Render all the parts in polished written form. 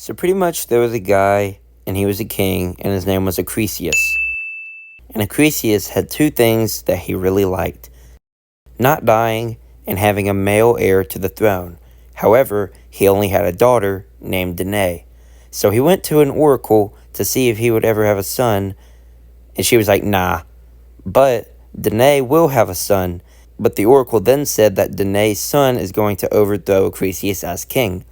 So pretty much there was a guy, and he was a king, and his name was Acrisius. And Acrisius had two things that he really liked: not dying and having a male heir to the throne. However, he only had a daughter named Danae. So he went to an oracle to see if he would ever have a son, and she was like, nah. But Danae will have a son. But the oracle then said that Danae's son is going to overthrow Acrisius as king.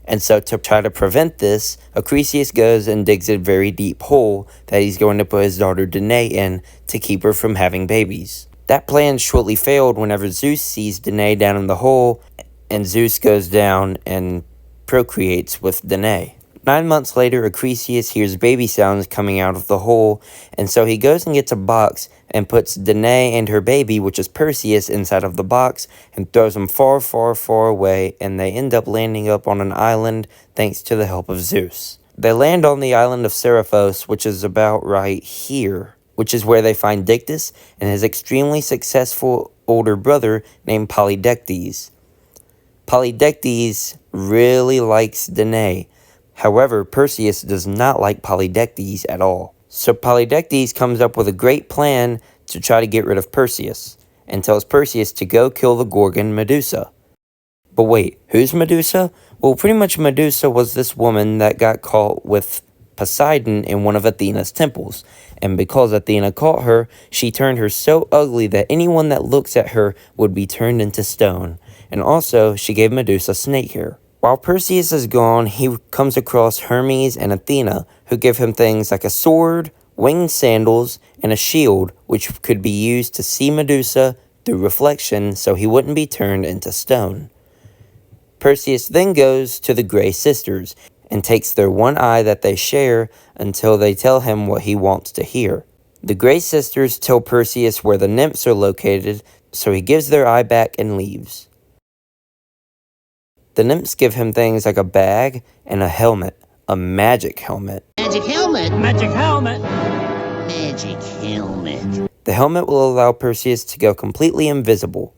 And so to try to prevent this, Acrisius goes and digs a very deep hole that he's going to put his daughter Danae in to keep her from having babies. That plan shortly failed whenever Zeus sees Danae down in the hole, and Zeus goes down and procreates with Danae. 9 months later, Acrisius hears baby sounds coming out of the hole, and so he goes and gets a box and puts Danae and her baby, which is Perseus, inside of the box and throws them far, far, far away, and they end up landing up on an island thanks to the help of Zeus. They land on the island of Seriphos, which is about right here, which is where they find Dictys and his extremely successful older brother named Polydectes. Polydectes really likes Danae. However, Perseus does not like Polydectes at all. So Polydectes comes up with a great plan to try to get rid of Perseus, and tells Perseus to go kill the Gorgon Medusa. But wait, who's Medusa? Well, pretty much Medusa was this woman that got caught with Poseidon in one of Athena's temples. And because Athena caught her, she turned her so ugly that anyone that looks at her would be turned into stone. And also, she gave Medusa snake hair. While Perseus is gone, he comes across Hermes and Athena, who give him things like a sword, winged sandals, and a shield, which could be used to see Medusa through reflection so he wouldn't be turned into stone. Perseus then goes to the Grey Sisters and takes their one eye that they share until they tell him what he wants to hear. The Grey Sisters tell Perseus where the nymphs are located, so he gives their eye back and leaves. The nymphs give him things like a bag and a helmet, a magic helmet. Magic helmet! Magic helmet! Magic helmet. The helmet will allow Perseus to go completely invisible.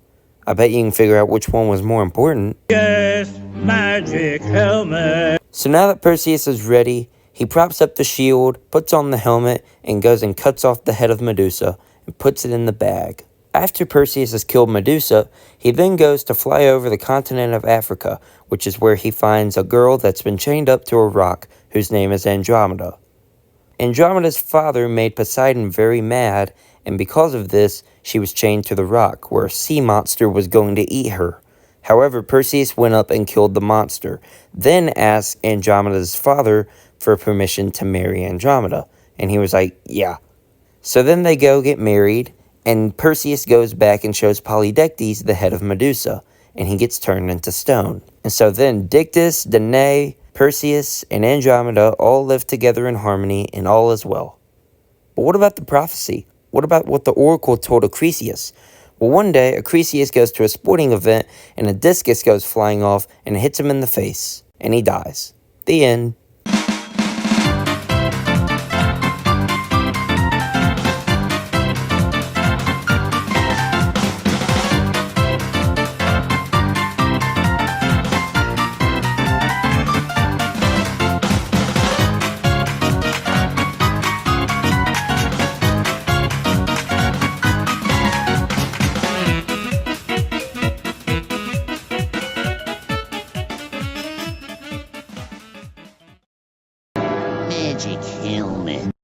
I bet you can figure out which one was more important. Yes, magic helmet. So now that Perseus is ready, he props up the shield, puts on the helmet, and goes and cuts off the head of Medusa and puts it in the bag. After Perseus has killed Medusa, he then goes to fly over the continent of Africa, which is where he finds a girl that's been chained up to a rock, whose name is Andromeda. Andromeda's father made Poseidon very mad, and because of this, she was chained to the rock, where a sea monster was going to eat her. However, Perseus went up and killed the monster, then asked Andromeda's father for permission to marry Andromeda, and he was like, yeah. So then they go get married, and Perseus goes back and shows Polydectes the head of Medusa, and he gets turned into stone. And so then Dictys, Danae, Perseus, and Andromeda all live together in harmony, and all is well. But what about the prophecy? What about what the oracle told Acrisius? Well, one day, Acrisius goes to a sporting event, and a discus goes flying off and hits him in the face, and he dies. The end. Magic helmet.